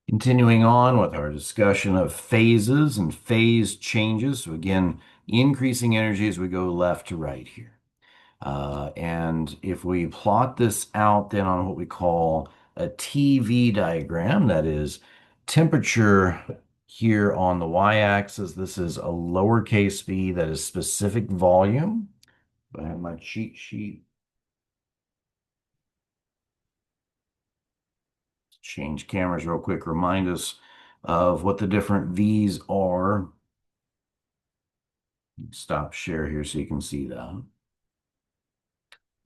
Continuing on with our discussion of phases and phase changes. So again, increasing energy as we go left to right here. And if we plot this out then on what we call a TV diagram, that is temperature here on the y-axis, this is a lowercase v, that is specific volume. I have my cheat sheet. Change cameras real quick, remind us of what the different V's are. Stop share here so you can see that.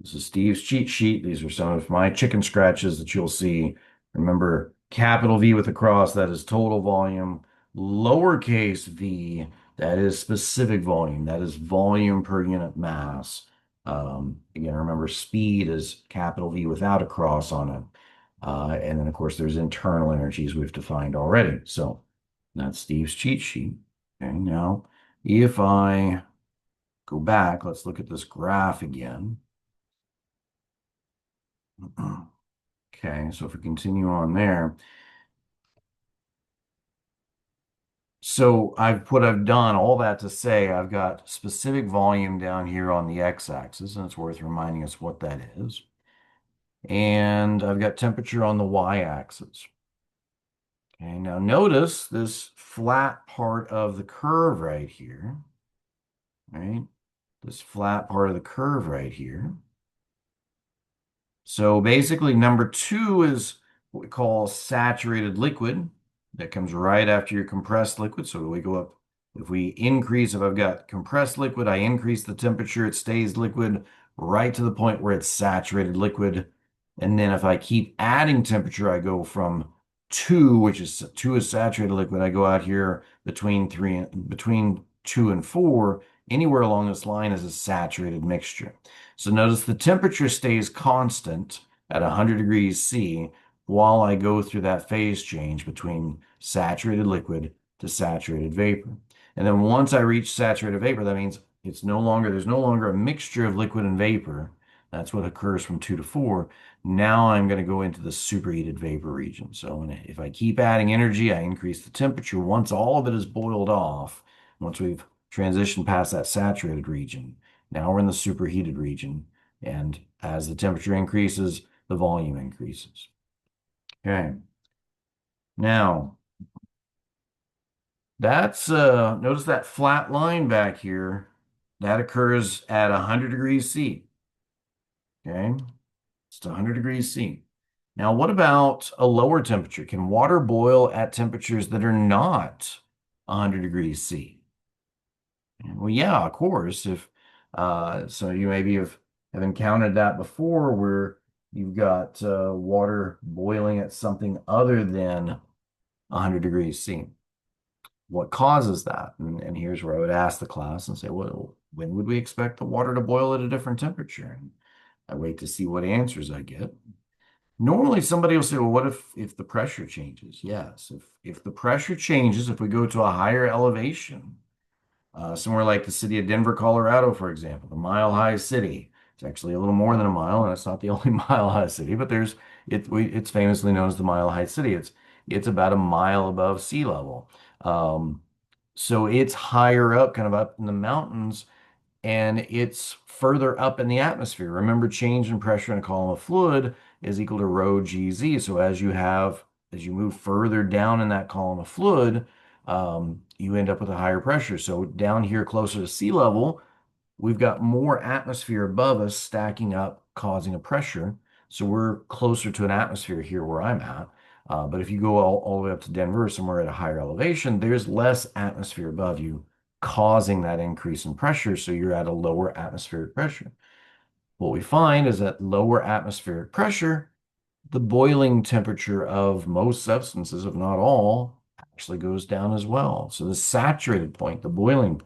This is Steve's cheat sheet. These are some of my chicken scratches that you'll see. Remember, capital V with a cross, that is total volume. Lowercase v, that is specific volume. That is volume per unit mass. Again, remember, speed is capital V without a cross on it. And then, of course, there's internal energies we've defined already. So that's Steve's cheat sheet. Okay, now if I go back, let's look at this graph again. Okay, so if we continue on there. So what I've done, all that to say, I've got specific volume down here on the x-axis, and it's worth reminding us what that is. And I've got temperature on the y-axis. Okay, now notice this flat part of the curve right here, right? This flat part of the curve right here. So basically, number two is what we call saturated liquid. That comes right after your compressed liquid. So we go up, if we increase, if I've got compressed liquid, I increase the temperature, it stays liquid right to the point where it's saturated liquid. And then if I keep adding temperature, I go from two is saturated liquid. I go out here between 2 and 4. Anywhere along this line is a saturated mixture. So notice the temperature stays constant at 100 degrees C while I go through that phase change between saturated liquid to saturated vapor. And then once I reach saturated vapor, that means there's no longer a mixture of liquid and vapor. That's what occurs from 2 to 4. Now I'm going to go into the superheated vapor region. So if I keep adding energy, I increase the temperature. Once all of it is boiled off, once we've transitioned past that saturated region, now we're in the superheated region. And as the temperature increases, the volume increases. Okay. Now, that's notice that flat line back here. That occurs at 100 degrees C. Okay. It's 100 degrees C. Now, what about a lower temperature? Can water boil at temperatures that are not 100 degrees C? Well, yeah, of course. If so, you maybe have encountered that before, where you've got water boiling at something other than 100 degrees C. What causes that? And here's where I would ask the class and say, well, when would we expect the water to boil at a different temperature? And I wait to see what answers I get. Normally, somebody will say, well, what if the pressure changes? Yes, if the pressure changes, if we go to a higher elevation, somewhere like the city of Denver, Colorado, for example, the Mile High City. It's actually a little more than a mile, and it's not the only Mile High City, but it's famously known as the Mile High City. It's about a mile above sea level. Um, so it's higher up, kind of up in the mountains, and it's further up in the atmosphere. Remember, change in pressure in a column of fluid is equal to rho gz. So as you move further down in that column of fluid, you end up with a higher pressure. So down here closer to sea level, we've got more atmosphere above us stacking up, causing a pressure. So we're closer to an atmosphere here where I'm at. But if you go all the way up to Denver, somewhere at a higher elevation, there's less atmosphere above you, causing that increase in pressure. So you're at a lower atmospheric pressure. What we find is that lower atmospheric pressure, the boiling temperature of most substances, if not all, actually goes down as well. So the saturated point, the boiling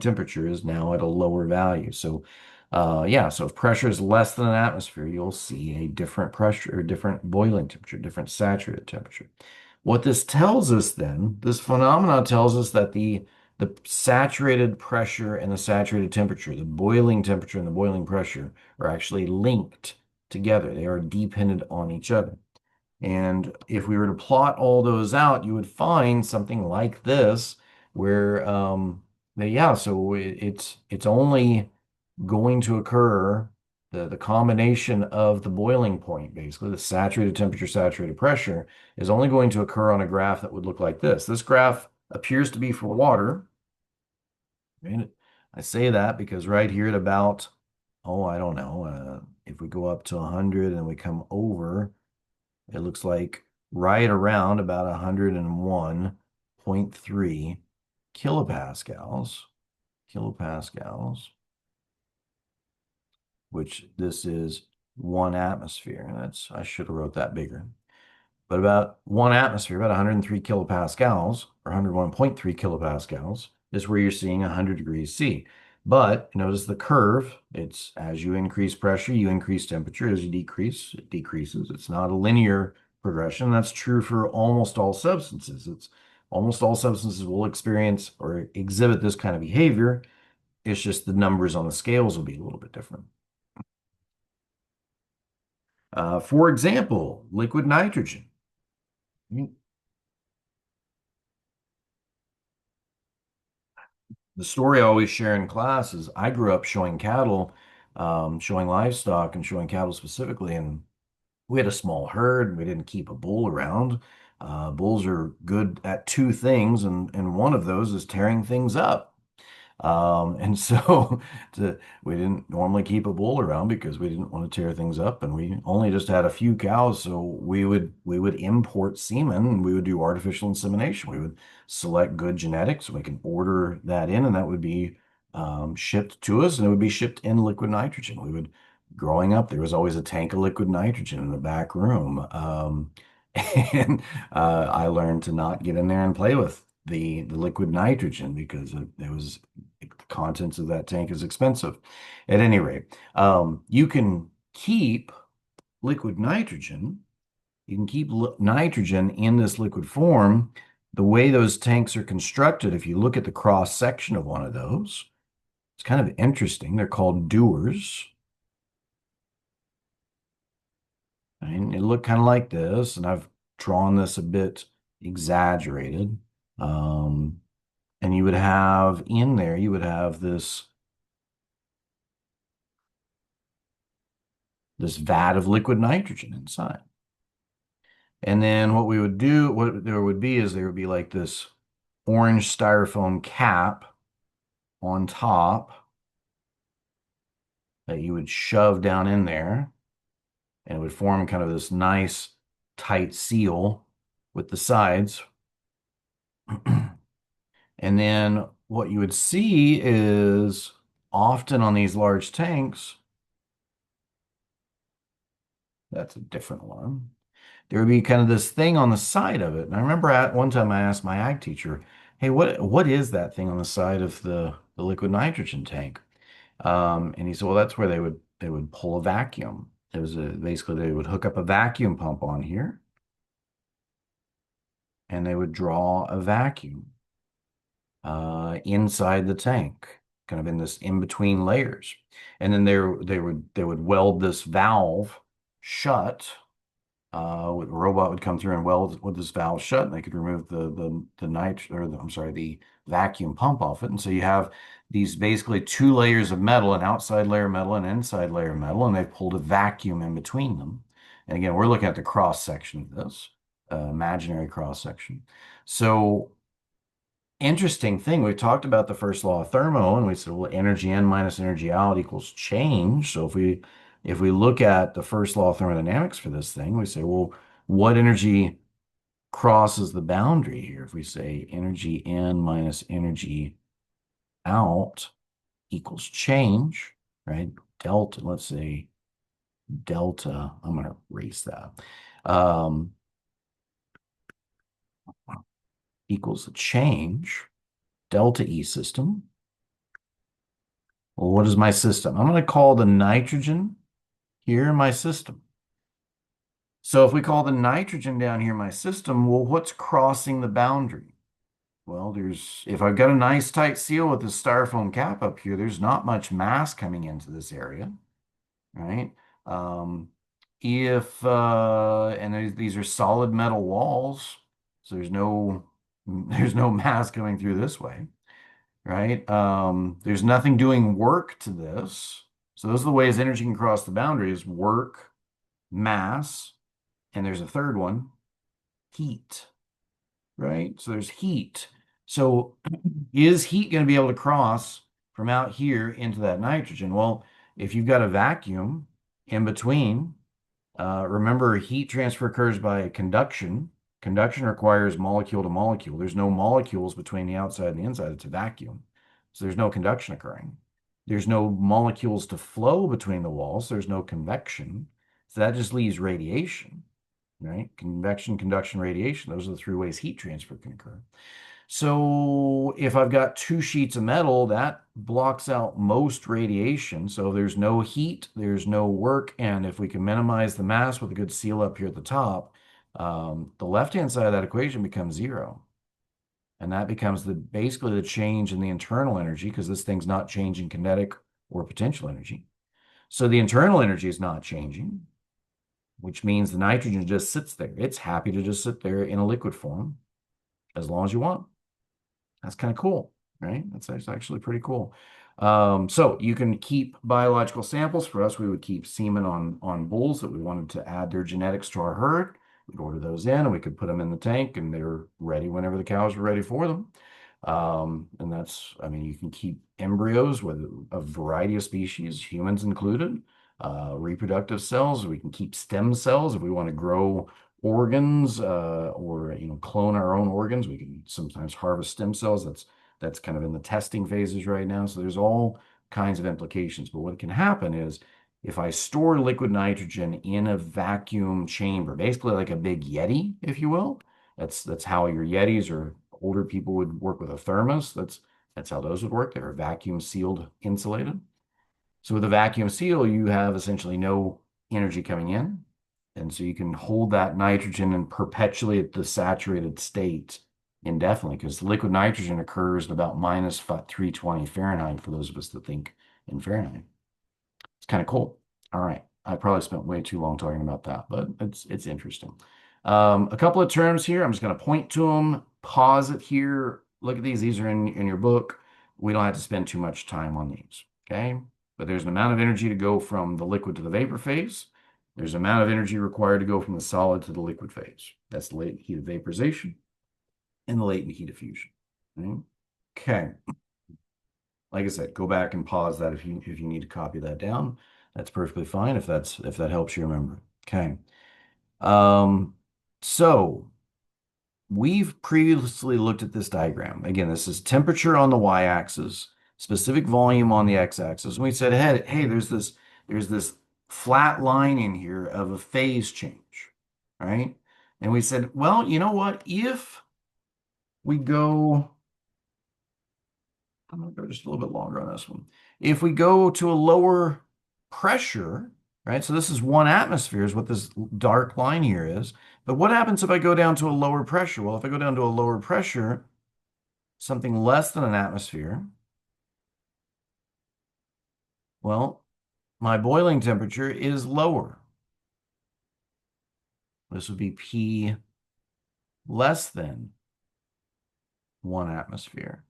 temperature is now at a lower value. So yeah, so if pressure is less than an atmosphere, you'll see a different pressure or different boiling temperature, different saturated temperature. What this tells us then, this phenomena tells us that the saturated pressure and the saturated temperature, the boiling temperature and the boiling pressure are actually linked together. They are dependent on each other. And if we were to plot all those out, you would find something like this, where yeah, so it's only going to occur, the combination of the boiling point, basically the saturated temperature, saturated pressure, is only going to occur on a graph that would look like this. This graph appears to be for water. And I say that because right here at about, oh, I don't know, if we go up to 100 and we come over, it looks like right around about 101.3 kilopascals, kilopascals, which this is 1 atmosphere. And I should have wrote that bigger. But about 1 atmosphere, about 103 kilopascals, or 101.3 kilopascals, is where you're seeing 100 degrees C. But notice the curve. It's as you increase pressure, you increase temperature. As you decrease, it decreases. It's not a linear progression. That's true for almost all substances. It's almost all substances will experience or exhibit this kind of behavior. It's just the numbers on the scales will be a little bit different. For example, liquid nitrogen. The story I always share in class is I grew up showing cattle, showing livestock and showing cattle specifically, and we had a small herd. We didn't keep a bull around. Bulls are good at two things, and one of those is tearing things up. And so we didn't normally keep a bull around because we didn't want to tear things up, and we only just had a few cows. So we would import semen, and we would do artificial insemination. We would select good genetics. We can order that in, and that would be shipped to us, and it would be shipped in liquid nitrogen. We would, growing up, there was always a tank of liquid nitrogen in the back room. And I learned to not get in there and play with the liquid nitrogen because it was the contents of that tank is expensive. At any rate, you can keep liquid nitrogen. You can keep nitrogen in this liquid form. The way those tanks are constructed, if you look at the cross section of one of those, it's kind of interesting. They're called dewars. And it looked kind of like this, and I've drawn this a bit exaggerated. Um, and you would have in there, you would have this vat of liquid nitrogen inside. And then what we would do, what there would be is there would be like this orange styrofoam cap on top that you would shove down in there, and it would form kind of this nice tight seal with the sides. And then what you would see is often on these large tanks, that's a different one. There would be kind of this thing on the side of it. And I remember at one time I asked my ag teacher, "Hey, what is that thing on the side of the liquid nitrogen tank?" And he said, "Well, that's where they would pull a vacuum. It was basically they would hook up a vacuum pump on here, and they would draw a vacuum inside the tank, kind of in this in between layers, and then they would weld this valve shut. A robot would come through and weld with this valve shut, and they could remove the I'm sorry, the vacuum pump off it. And so you have these basically two layers of metal, an outside layer of metal and an inside layer of metal, and they've pulled a vacuum in between them. And again, we're looking at the cross section of this, imaginary cross section. So interesting thing, we talked about the first law of thermo, and we said, well, energy in minus energy out equals change. So if we look at the first law of thermodynamics for this thing, we say, well, what energy crosses the boundary here? If we say energy in minus energy out equals change, right? Delta, let's say delta, I'm going to erase that, equals the change, delta E system. Well, what is my system? I'm going to call the nitrogen here my system. So if we call the nitrogen down here my system, well, what's crossing the boundary? Well, if I've got a nice tight seal with this styrofoam cap up here, there's not much mass coming into this area, right? Um, if and these are solid metal walls, so there's no mass coming through this way, right? There's nothing doing work to this. So those are the ways energy can cross the boundaries: work, mass, and there's a third one, heat, right? So there's heat. So is heat going to be able to cross from out here into that nitrogen? Well, if you've got a vacuum in between, remember, heat transfer occurs by conduction. Conduction requires molecule to molecule. There's no molecules between the outside and the inside. It's a vacuum. So there's no conduction occurring. There's no molecules to flow between the walls. There's no convection. So that just leaves radiation, right? Convection, conduction, radiation. Those are the three ways heat transfer can occur. So if I've got two sheets of metal, that blocks out most radiation. So there's no heat, there's no work. And if we can minimize the mass with a good seal up here at the top, the left-hand side of that equation becomes zero. And that becomes basically the change in the internal energy because this thing's not changing kinetic or potential energy. So the internal energy is not changing, which means the nitrogen just sits there. It's happy to just sit there in a liquid form as long as you want. That's kind of cool, right? That's actually pretty cool. So you can keep biological samples. For us, we would keep semen on bulls that we wanted to add their genetics to our herd. We'd order those in and we could put them in the tank and they were ready whenever the cows were ready for them. And that's, I mean, you can keep embryos with a variety of species, humans included, reproductive cells. We can keep stem cells if we want to grow organs or clone our own organs. We can sometimes harvest stem cells. That's kind of in the testing phases right now. So there's all kinds of implications. But what can happen is if I store liquid nitrogen in a vacuum chamber, basically like a big Yeti, if you will. That's how your Yetis or older people would work with a thermos. That's how those would work. They're vacuum sealed, insulated. So with a vacuum seal, you have essentially no energy coming in. And so you can hold that nitrogen and perpetuate the saturated state indefinitely because liquid nitrogen occurs at about minus 320 Fahrenheit for those of us that think in Fahrenheit. It's kind of cool. All right. I probably spent way too long talking about that, but it's interesting. A couple of terms here. I'm just going to point to them, pause it here. Look at these. These are in your book. We don't have to spend too much time on these. Okay. But there's an amount of energy to go from the liquid to the vapor phase. There's an amount of energy required to go from the solid to the liquid phase. That's the latent heat of vaporization and the latent heat of fusion. Okay. Like I said, go back and pause that if you need to copy that down. That's perfectly fine if that helps you remember. Okay. Um, so we've previously looked at this diagram. Again, this is temperature on the y-axis, specific volume on the x-axis. And we said, hey, there's this flat line in here of a phase change, right? And we said, well, you know what? If we go I'm going to go just a little bit longer on this one. If we go to a lower pressure, right? So this is 1 atmosphere is what this dark line here is. But what happens if I go down to a lower pressure? Well, if I go down to a lower pressure, something less than an atmosphere, well, my boiling temperature is lower. This would be P less than 1 atmosphere.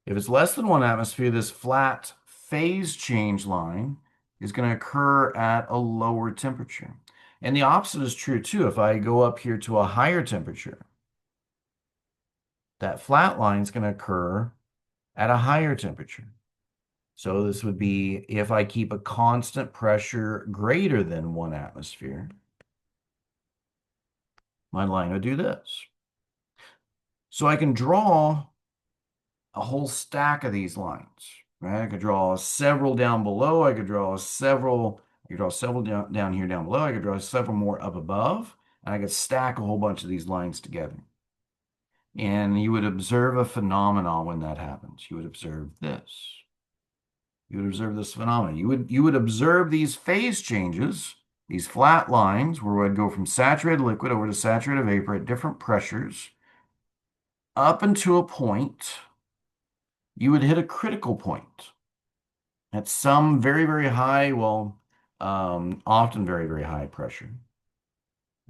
If it's less than 1 atmosphere, this flat phase change line is going to occur at a lower temperature. And the opposite is true too. If I go up here to a higher temperature, that flat line is going to occur at a higher temperature. So this would be if I keep a constant pressure greater than 1 atmosphere, my line would do this. So I can draw a whole stack of these lines, right? I could draw several down below. I could draw several down here down below. I could draw several more up above. And I could stack a whole bunch of these lines together. And you would observe a phenomenon when that happens. You would observe this. You would observe this phenomenon. You would observe these phase changes, these flat lines where I'd go from saturated liquid over to saturated vapor at different pressures up until a point you would hit a critical point at some very, very high, well, often very, very high pressure.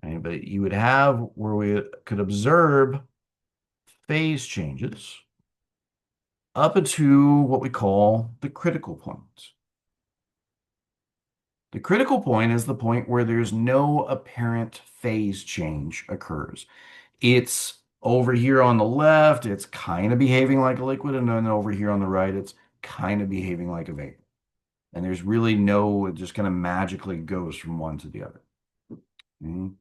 Right? But you would have where we could observe phase changes up into what we call the critical point. The critical point is the point where there's no apparent phase change occurs. It's over here on the left, it's kind of behaving like a liquid, and then over here on the right, it's kind of behaving like a vapor. And there's really no, it just kind of magically goes from one to the other. Mhm.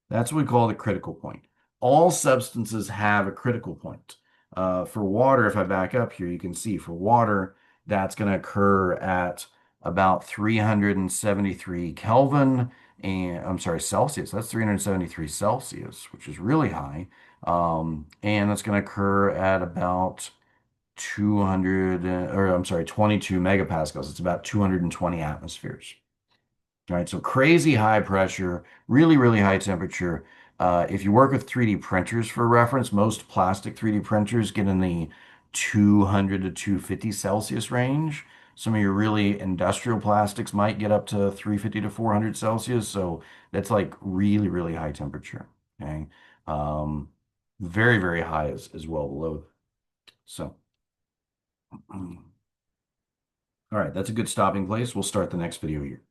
That's what we call the critical point. All substances have a critical point. For water, if I back up here, you can see for water, that's going to occur at about 373 Kelvin, and I'm sorry, Celsius. That's 373 Celsius, which is really high. And that's going to occur at about 200, or I'm sorry, 22 megapascals. It's about 220 atmospheres. All right, so crazy high pressure, really, really high temperature. If you work with 3D printers for reference, most plastic 3D printers get in the 200 to 250 Celsius range. Some of your really industrial plastics might get up to 350 to 400 Celsius. So that's like really, really high temperature. Okay. Um, Very, very high as well below. So, all right, that's a good stopping place. We'll start the next video here.